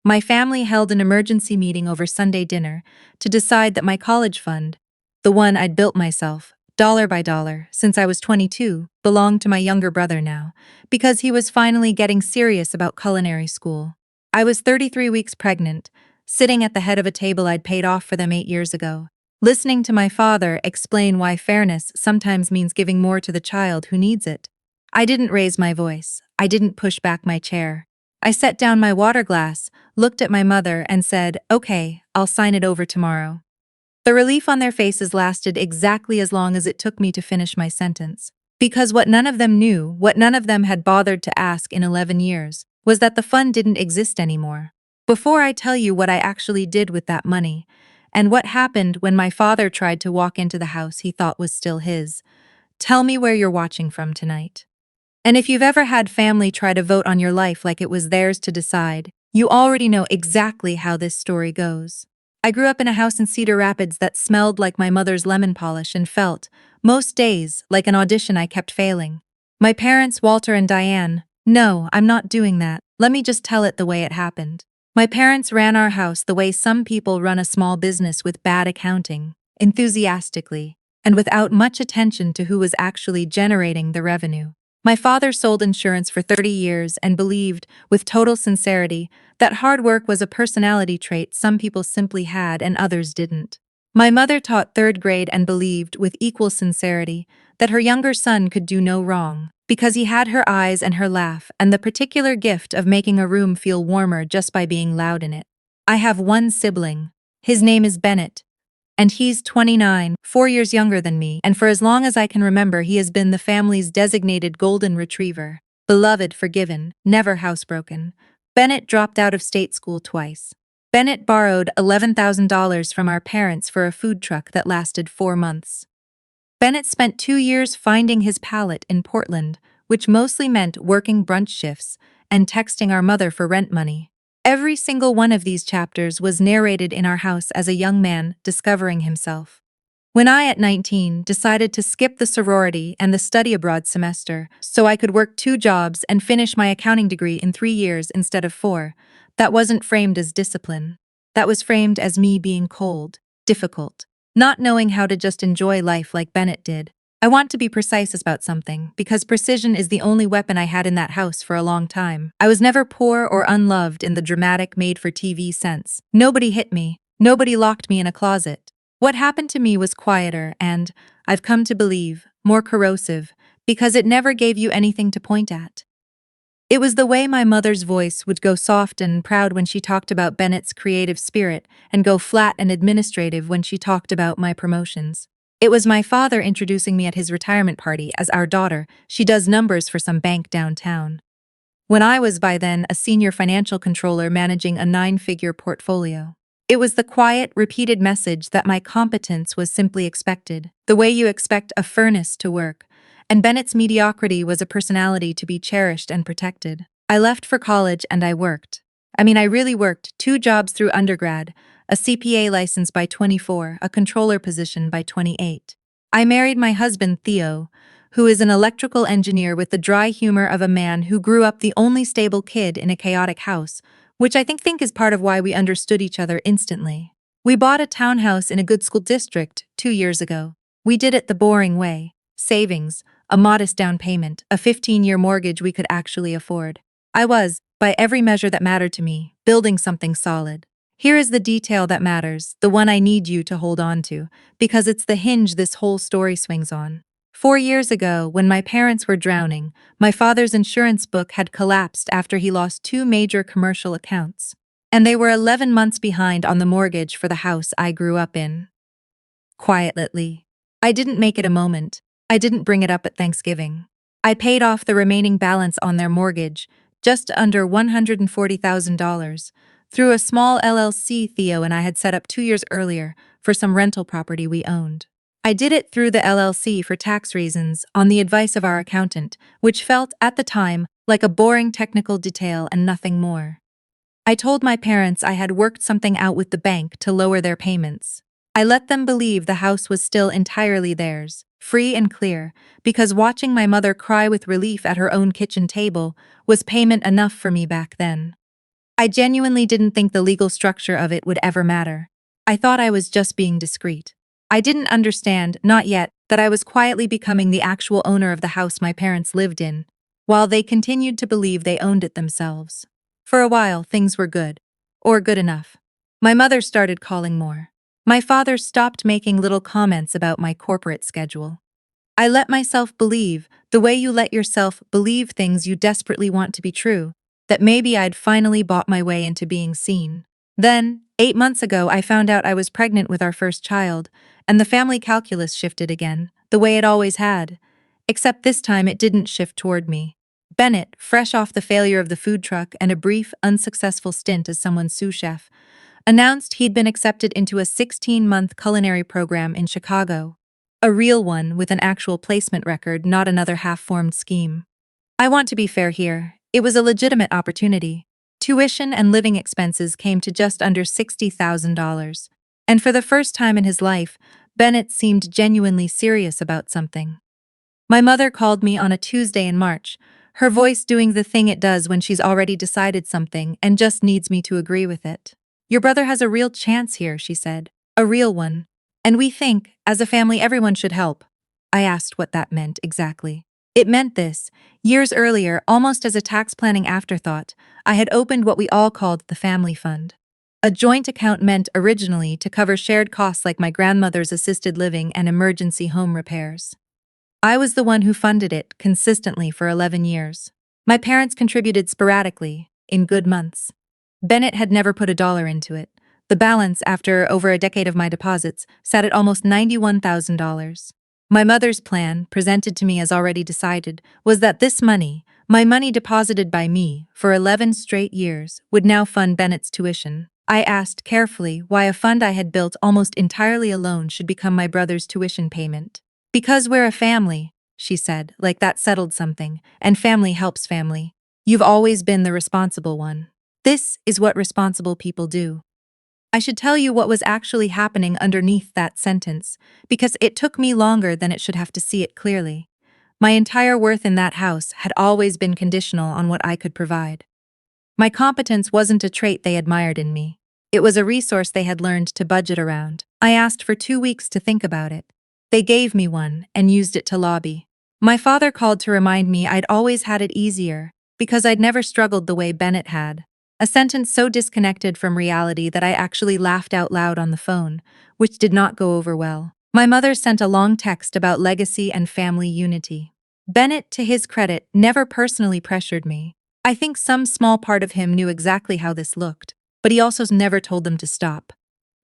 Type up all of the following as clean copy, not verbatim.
My family held an emergency meeting over Sunday dinner to decide that my college fund, the one I'd built myself, dollar by dollar, since I was 22, belonged to my younger brother now, because he was finally getting serious about culinary school. I was 33 weeks pregnant, sitting at the head of a table I'd paid off for them 8 years ago, listening to my father explain why fairness sometimes means giving more to the child who needs it. I didn't raise my voice. I didn't push back my chair. I set down my water glass, looked at my mother, and said, "Okay, I'll sign it over tomorrow." The relief on their faces lasted exactly as long as it took me to finish my sentence. Because what none of them knew, what none of them had bothered to ask in 11 years, was that the fund didn't exist anymore. Before I tell you what I actually did with that money, and what happened when my father tried to walk into the house he thought was still his, tell me where you're watching from tonight. And if you've ever had family try to vote on your life like it was theirs to decide, you already know exactly how this story goes. I grew up in a house in Cedar Rapids that smelled like my mother's lemon polish and felt, most days, like an audition I kept failing. My parents, Walter and Diane, no, I'm not doing that. Let me just tell it the way it happened. My parents ran our house the way some people run a small business with bad accounting, enthusiastically, and without much attention to who was actually generating the revenue. My father sold insurance for 30 years and believed, with total sincerity, that hard work was a personality trait some people simply had and others didn't. My mother taught third grade and believed, with equal sincerity, that her younger son could do no wrong, because he had her eyes and her laugh and the particular gift of making a room feel warmer just by being loud in it. I have one sibling. His name is Bennett. And he's 29, 4 years younger than me, and for as long as I can remember he has been the family's designated golden retriever. Beloved, forgiven, never housebroken. Bennett dropped out of state school twice. Bennett borrowed $11,000 from our parents for a food truck that lasted 4 months. Bennett spent 2 years finding his palate in Portland, which mostly meant working brunch shifts and texting our mother for rent money. Every single one of these chapters was narrated in our house as a young man discovering himself. When I, at 19, decided to skip the sorority and the study abroad semester so I could work 2 jobs and finish my accounting degree in 3 years instead of 4, that wasn't framed as discipline. That was framed as me being cold, difficult, not knowing how to just enjoy life like Bennett did. I want to be precise about something, because precision is the only weapon I had in that house for a long time. I was never poor or unloved in the dramatic made-for-TV sense. Nobody hit me. Nobody locked me in a closet. What happened to me was quieter and, I've come to believe, more corrosive, because it never gave you anything to point at. It was the way my mother's voice would go soft and proud when she talked about Bennett's creative spirit and go flat and administrative when she talked about my promotions. It was my father introducing me at his retirement party as our daughter. She does numbers for some bank downtown. When I was by then a senior financial controller managing a 9-figure portfolio. It was the quiet, repeated message that my competence was simply expected, the way you expect a furnace to work, and Bennett's mediocrity was a personality to be cherished and protected. I left for college and I worked. I really worked 2 jobs through undergrad, a CPA license by 24, a controller position by 28. I married my husband, Theo, who is an electrical engineer with the dry humor of a man who grew up the only stable kid in a chaotic house, which I think is part of why we understood each other instantly. We bought a townhouse in a good school district 2 years ago. We did it the boring way. Savings, a modest down payment, a 15-year mortgage we could actually afford. I was, by every measure that mattered to me, building something solid. Here is the detail that matters, the one I need you to hold on to, because it's the hinge this whole story swings on. 4 years ago, when my parents were drowning, my father's insurance book had collapsed after he lost 2 major commercial accounts. And they were 11 months behind on the mortgage for the house I grew up in. Quietly. I didn't make it a moment. I didn't bring it up at Thanksgiving. I paid off the remaining balance on their mortgage, just under $140,000, through a small LLC Theo and I had set up 2 years earlier for some rental property we owned. I did it through the LLC for tax reasons, on the advice of our accountant, which felt, at the time, like a boring technical detail and nothing more. I told my parents I had worked something out with the bank to lower their payments. I let them believe the house was still entirely theirs, free and clear, because watching my mother cry with relief at her own kitchen table was payment enough for me back then. I genuinely didn't think the legal structure of it would ever matter. I thought I was just being discreet. I didn't understand, not yet, that I was quietly becoming the actual owner of the house my parents lived in, while they continued to believe they owned it themselves. For a while, things were good. Or good enough. My mother started calling more. My father stopped making little comments about my corporate schedule. I let myself believe, the way you let yourself believe things you desperately want to be true, that maybe I'd finally bought my way into being seen. Then, 8 months ago, I found out I was pregnant with our first child, and the family calculus shifted again, the way it always had. Except this time it didn't shift toward me. Bennett, fresh off the failure of the food truck and a brief, unsuccessful stint as someone's sous chef, announced he'd been accepted into a 16-month culinary program in Chicago. A real one with an actual placement record, not another half-formed scheme. I want to be fair here. It was a legitimate opportunity. Tuition and living expenses came to just under $60,000. And for the first time in his life, Bennett seemed genuinely serious about something. My mother called me on a Tuesday in March, her voice doing the thing it does when she's already decided something and just needs me to agree with it. "Your brother has a real chance here," she said. "A real one. And we think, as a family, everyone should help." I asked what that meant exactly. It meant this: years earlier, almost as a tax planning afterthought, I had opened what we all called the family fund. A joint account meant originally to cover shared costs like my grandmother's assisted living and emergency home repairs. I was the one who funded it consistently for 11 years. My parents contributed sporadically, in good months. Bennett had never put a dollar into it. The balance, after over a decade of my deposits, sat at almost $91,000. My mother's plan, presented to me as already decided, was that this money, my money deposited by me for 11 straight years, would now fund Bennett's tuition. I asked carefully why a fund I had built almost entirely alone should become my brother's tuition payment. "Because we're a family," she said, like that settled something, "and family helps family. You've always been the responsible one. This is what responsible people do." I should tell you what was actually happening underneath that sentence, because it took me longer than it should have to see it clearly. My entire worth in that house had always been conditional on what I could provide. My competence wasn't a trait they admired in me. It was a resource they had learned to budget around. I asked for 2 weeks to think about it. They gave me one and used it to lobby. My father called to remind me I'd always had it easier, because I'd never struggled the way Bennett had. A sentence so disconnected from reality that I actually laughed out loud on the phone, which did not go over well. My mother sent a long text about legacy and family unity. Bennett, to his credit, never personally pressured me. I think some small part of him knew exactly how this looked, but he also never told them to stop.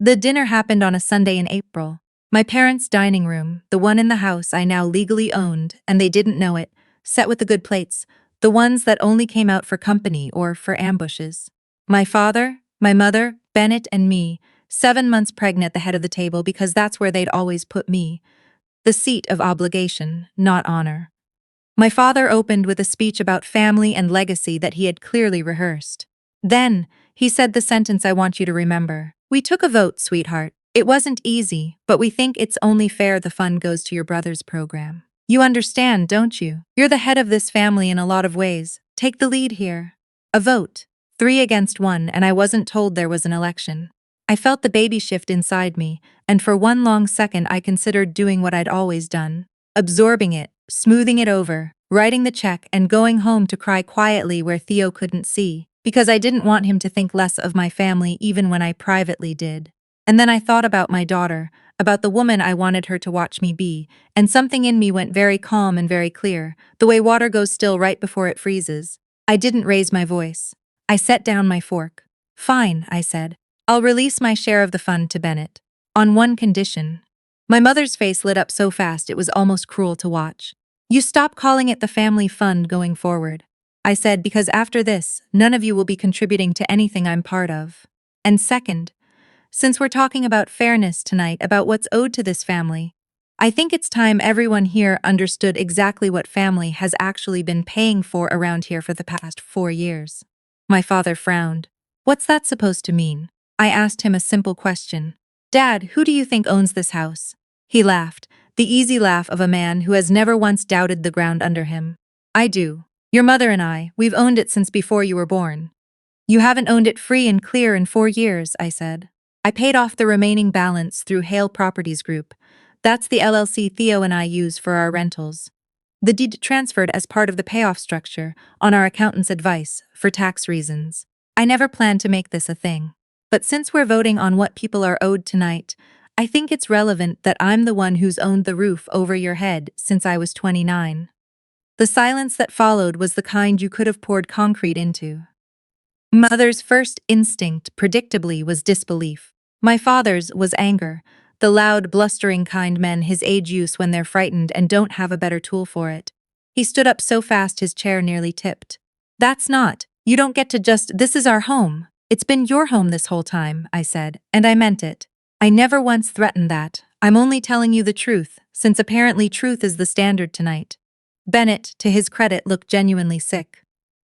The dinner happened on a Sunday in April. My parents' dining room, the one in the house I now legally owned, and they didn't know it, set with the good plates, the ones that only came out for company or for ambushes. My father, my mother, Bennett, and me, 7 months pregnant at the head of the table because that's where they'd always put me. The seat of obligation, not honor. My father opened with a speech about family and legacy that he had clearly rehearsed. Then, he said the sentence I want you to remember. "We took a vote, sweetheart. It wasn't easy, but we think it's only fair the fund goes to your brother's program. You understand, don't you? You're the head of this family in a lot of ways. Take the lead here." A vote. 3 against 1, and I wasn't told there was an election. I felt the baby shift inside me, and for one long second I considered doing what I'd always done. Absorbing it, smoothing it over, writing the check and going home to cry quietly where Theo couldn't see, because I didn't want him to think less of my family even when I privately did. And then I thought about my daughter, about the woman I wanted her to watch me be, and something in me went very calm and very clear, the way water goes still right before it freezes. I didn't raise my voice. I set down my fork. "Fine," I said. "I'll release my share of the fund to Bennett. On one condition." My mother's face lit up so fast it was almost cruel to watch. "You stop calling it the family fund going forward," I said, "because after this, none of you will be contributing to anything I'm part of. And second, since we're talking about fairness tonight, about what's owed to this family, I think it's time everyone here understood exactly what family has actually been paying for around here for the past 4 years. My father frowned. "What's that supposed to mean?" I asked him a simple question. "Dad, who do you think owns this house?" He laughed, the easy laugh of a man who has never once doubted the ground under him. "I do. Your mother and I, we've owned it since before you were born." You haven't owned it free and clear in 4 years, I said. I paid off the remaining balance through Hale Properties Group. That's the LLC Theo and I use for our rentals. The deed transferred as part of the payoff structure, on our accountant's advice, for tax reasons. I never planned to make this a thing. But since we're voting on what people are owed tonight, I think it's relevant that I'm the one who's owned the roof over your head since I was 29. The silence that followed was the kind you could have poured concrete into. Mother's first instinct, predictably, was disbelief. My father's was anger, the loud, blustering kind men his age use when they're frightened and don't have a better tool for it. He stood up so fast his chair nearly tipped. You don't get to this is our home. It's been your home this whole time, I said, and I meant it. I never once threatened that. I'm only telling you the truth, since apparently truth is the standard tonight. Bennett, to his credit, looked genuinely sick.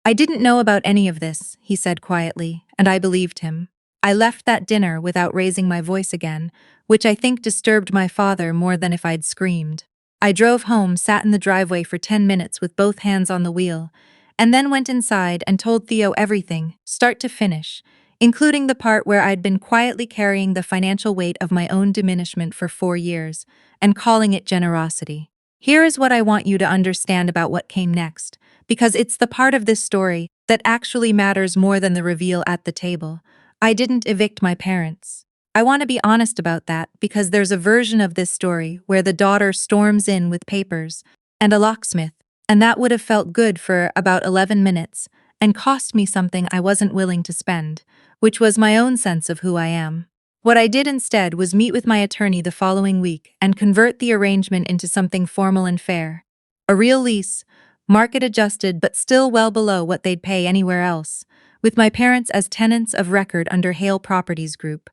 I didn't know about any of this, he said quietly, and I believed him. I left that dinner without raising my voice again, which I think disturbed my father more than if I'd screamed. I drove home, sat in the driveway for 10 minutes with both hands on the wheel, and then went inside and told Theo everything, start to finish, including the part where I'd been quietly carrying the financial weight of my own diminishment for 4 years, and calling it generosity. Here is what I want you to understand about what came next, because it's the part of this story that actually matters more than the reveal at the table. I didn't evict my parents. I want to be honest about that because there's a version of this story where the daughter storms in with papers and a locksmith, and that would have felt good for about 11 minutes and cost me something I wasn't willing to spend, which was my own sense of who I am. What I did instead was meet with my attorney the following week and convert the arrangement into something formal and fair. A real lease, market adjusted but still well below what they'd pay anywhere else, with my parents as tenants of record under Hale Properties Group.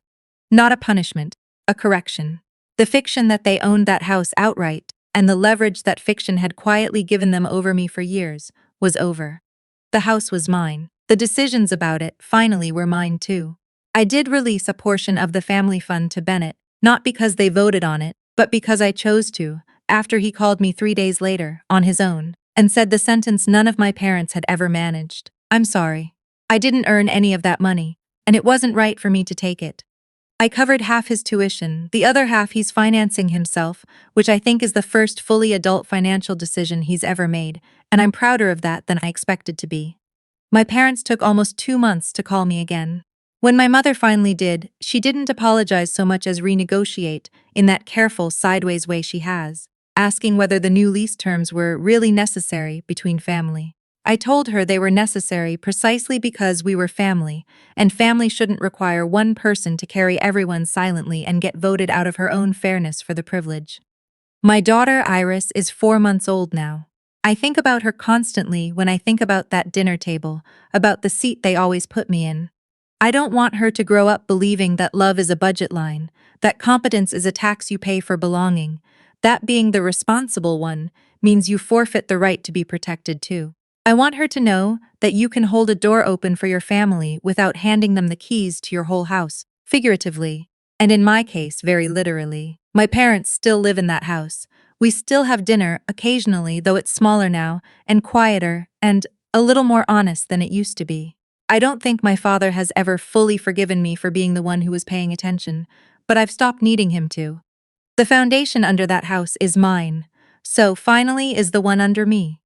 Not a punishment, a correction. The fiction that they owned that house outright, and the leverage that fiction had quietly given them over me for years, was over. The house was mine. The decisions about it, finally, were mine too. I did release a portion of the family fund to Bennett, not because they voted on it, but because I chose to, after he called me 3 days later, on his own, and said the sentence none of my parents had ever managed. I'm sorry. I didn't earn any of that money, and it wasn't right for me to take it. I covered half his tuition, the other half he's financing himself, which I think is the first fully adult financial decision he's ever made, and I'm prouder of that than I expected to be. My parents took almost 2 months to call me again. When my mother finally did, she didn't apologize so much as renegotiate, in that careful, sideways way she has, asking whether the new lease terms were really necessary between family. I told her they were necessary precisely because we were family, and family shouldn't require one person to carry everyone silently and get voted out of her own fairness for the privilege. My daughter Iris is 4 months old now. I think about her constantly when I think about that dinner table, about the seat they always put me in. I don't want her to grow up believing that love is a budget line, that competence is a tax you pay for belonging, that being the responsible one means you forfeit the right to be protected too. I want her to know that you can hold a door open for your family without handing them the keys to your whole house, figuratively, and in my case, very literally. My parents still live in that house. We still have dinner occasionally, though it's smaller now, and quieter, and a little more honest than it used to be. I don't think my father has ever fully forgiven me for being the one who was paying attention, but I've stopped needing him to. The foundation under that house is mine, so finally is the one under me.